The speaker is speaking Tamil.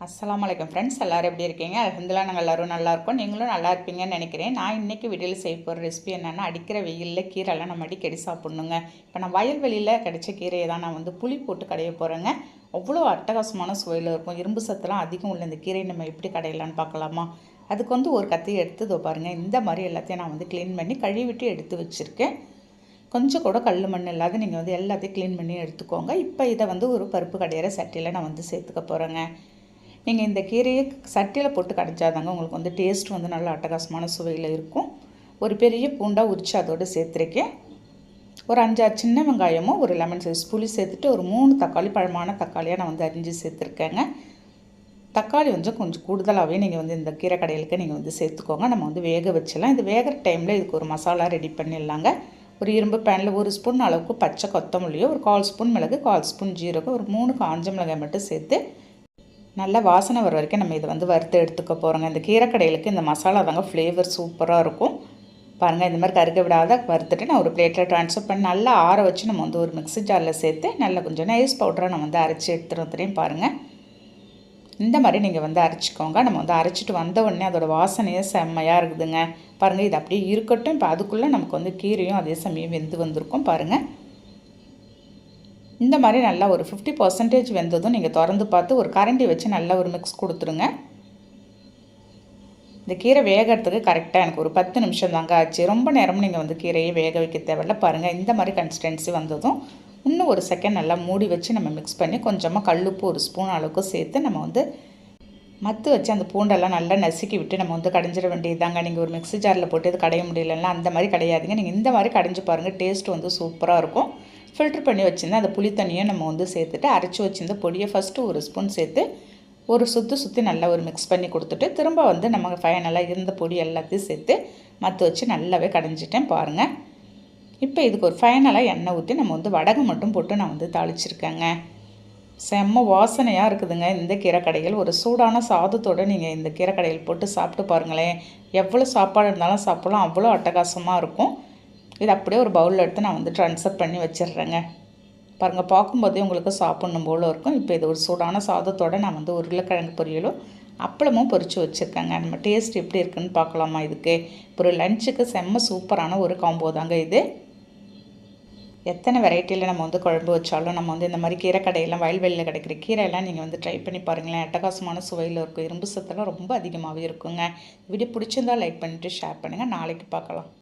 அஸ்ஸலாமு அலைக்கும் ஃப்ரெண்ட்ஸ், எல்லோரும் எப்படி இருக்கீங்க? அல்ஹம்துலில்லாஹ் நாங்கள் எல்லோரும் நல்லாயிருக்கோம். நீங்களும் நல்லா இருப்பீங்கன்னு நினைக்கிறேன். நான் இன்றைக்கி வீடியோவில் செய்ய போகிற ரெசிபி என்னென்னா, அடிக்கிற வெயிலில் கீரைலாம் நம்ம அடிக்கடி சாப்பிட்ணுங்க. இப்போ நான் வயல்வெளியில் கிடைச்ச கீரையை தான் நான் புளி போட்டு கடைய போகிறேங்க. அவ்வளோ அட்டகாசமான சுவையில் இருக்கும். இரும்பு சத்துலாம் அதிகம் உள்ள இந்த கீரையை நம்ம எப்படி கடையலான்னு பார்க்கலாமா? அதுக்கு ஒரு கத்தி எடுத்து இதோ பாருங்கள், இந்த மாதிரி எல்லாத்தையும் நான் க்ளீன் பண்ணி கழுவிட்டு எடுத்து வச்சுருக்கேன். கொஞ்சம் கூட கல் மண் இல்லாத நீங்கள் எல்லாத்தையும் க்ளீன் பண்ணி எடுத்துக்கோங்க. இப்போ இதை ஒரு பருப்பு கடையிற சட்டியில் நான் சேர்த்துக்க போகிறேங்க. நீங்கள் இந்த கீரையை சட்டியில் போட்டு கடைஞ்சாதாங்க உங்களுக்கு டேஸ்ட் நல்ல அட்டகாசமான சுவையில் இருக்கும். ஒரு பெரிய பூண்டாக உரித்து அதோடு சேர்த்துருக்கேன். ஒரு 5-6 சின்ன வெங்காயமும் ஒரு லெமன் சைஸ் புளி சேர்த்துட்டு ஒரு 3 தக்காளி, பழமான தக்காளியாக நான் அரிஞ்சு சேர்த்துருக்கேங்க. தக்காளி கொஞ்சம் கூடுதலாகவே நீங்கள் இந்த கீரை கடையிலுக்கு நீங்கள் சேர்த்துக்கோங்க. நம்ம வேக வச்சிடலாம். இது வேகிற டைமில் இதுக்கு ஒரு மசாலா ரெடி பண்ணிடலாங்க. ஒரு இரும்பு பேனில் 1 ஸ்பூன் அளவுக்கு பச்சை கொத்தமல்லியோ, ஒரு 1/4 ஸ்பூன் மிளகு, 1/4 ஸ்பூன் ஜீரகம், ஒரு 3 காஞ்ச மிளகாய் மட்டும் சேர்த்து நல்லா வாசனை வர வரைக்கும் நம்ம இதை வறுத்து எடுத்துக்க போகிறோங்க. இந்த கீரைக்கடையிலுக்கு இந்த மசாலா தாங்க ஃப்ளேவர் சூப்பராக இருக்கும். பாருங்கள், இந்த மாதிரி கருக விடாத வறுத்துட்டு நான் ஒரு பிளேட்டில் ட்ரான்ஸ்ஃபர் பண்ணி நல்லா ஆற வச்சு நம்ம ஒரு மிக்ஸி ஜாரில் சேர்த்து நல்லா கொஞ்சம் நைஸ் பவுடராக நம்ம அரைச்சி எடுத்துகிட்டு பாருங்கள். இந்த மாதிரி நீங்கள் அரைச்சிக்கோங்க. நம்ம அரைச்சிட்டு வந்த உடனே அதோடய வாசனையே செம்மையாக இருக்குதுங்க. பாருங்கள், இது அப்படியே இருக்கட்டும். இப்போ அதுக்குள்ளே நமக்கு கீரையும் அதே சமயம் வெந்து வந்திருக்கும் பாருங்கள். இந்த மாதிரி நல்லா ஒரு 50% வெந்ததும் நீங்கள் திறந்து பார்த்து ஒரு கரண்டி வச்சு நல்லா ஒரு மிக்ஸ் கொடுத்துருங்க. இந்த கீரை வேகிறதுக்கு கரெக்டாக எனக்கு ஒரு 10 நிமிஷம் தாங்க ஆச்சு. ரொம்ப நேரமும் நீங்கள் கீரையை வேக வைக்க தேவையில்ல. பாருங்கள், இந்த மாதிரி கன்சிஸ்டன்சி வந்ததும் இன்னும் ஒரு செகண்ட் நல்லா மூடி வச்சு நம்ம மிக்ஸ் பண்ணி கொஞ்சமாக கல்லுப்பு 1 ஸ்பூன் அளவுக்கு சேர்த்து நம்ம மத்து வச்சு அந்த பூண்டெல்லாம் நல்லா நசுக்கி விட்டு நம்ம கடைஞ்சிட வேண்டியது தாங்க. நீங்கள் ஒரு மிக்ஸி ஜாரில் போட்டு இது கடைய முடியலன்னா அந்த மாதிரி கிடையாதுங்க. நீங்கள் இந்த மாதிரி கடைஞ்சி பாருங்கள், டேஸ்ட் சூப்பராக இருக்கும். ஃபில்ட்ரு பண்ணி வச்சுருந்தேன் அந்த புளி தண்ணியை நம்ம சேர்த்துட்டு அரைச்சி வச்சுருந்த பொடியை ஃபஸ்ட்டு 1 ஸ்பூன் சேர்த்து ஒரு சுற்றி நல்லா ஒரு மிக்ஸ் பண்ணி கொடுத்துட்டு திரும்ப நம்ம ஃபைனலாக இருந்த பொடி எல்லாத்தையும் சேர்த்து மற்ற வச்சு நல்லாவே கடைஞ்சிட்டேன் பாருங்கள். இப்போ இதுக்கு ஒரு ஃபைனலாக எண்ணெய் ஊற்றி நம்ம வடகம் மட்டும் போட்டு நான் தாளிச்சிருக்கேங்க. செம்ம வாசனையாக இருக்குதுங்க. இந்த கீரைக்கடைகள் ஒரு சூடான சாதத்தோடு நீங்கள் இந்த கீரைக்கடைகள் போட்டு சாப்பிட்டு பாருங்களேன். எவ்வளோ சாப்பாடு இருந்தாலும் சாப்பிட்லாம், அவ்வளோ அட்டகாசமாக இருக்கும். இது அப்படியே ஒரு பவுலில் எடுத்து நான் ட்ரான்ஸ்ஃபர் பண்ணி வச்சிடுறேங்க. பாருங்கள், பார்க்கும்போதே உங்களுக்கு சாப்பிட்ணும் போல் இருக்கும். இப்போ இது ஒரு சூடான சாதத்தோடு நான் உருளைக்கிழங்கு பொரியலும் அப்பளமும் பொரித்து வச்சுருக்கேங்க. நம்ம டேஸ்ட் எப்படி இருக்குன்னு பார்க்கலாமா? இதுக்கு ஒரு லஞ்சுக்கு செம்ம சூப்பரான ஒரு காம்போ தாங்க இது. எத்தனை வெரைட்டியில் நம்ம குழம்பு வச்சாலும் நம்ம இந்த மாதிரி கீரை கடையெல்லாம் வயல்வெளியில் கிடைக்கிற கீரையெல்லாம் நீங்கள் ட்ரை பண்ணி பாருங்களேன். அட்டகாசமான சுவையில் இருக்கும். இரும்பு சத்தெல்லாம் ரொம்ப அதிகமாகவே இருக்குங்க. வீடியோ பிடிச்சிருந்தால் லைக் பண்ணிவிட்டு ஷேர் பண்ணுங்கள். நாளைக்கு பார்க்கலாம்.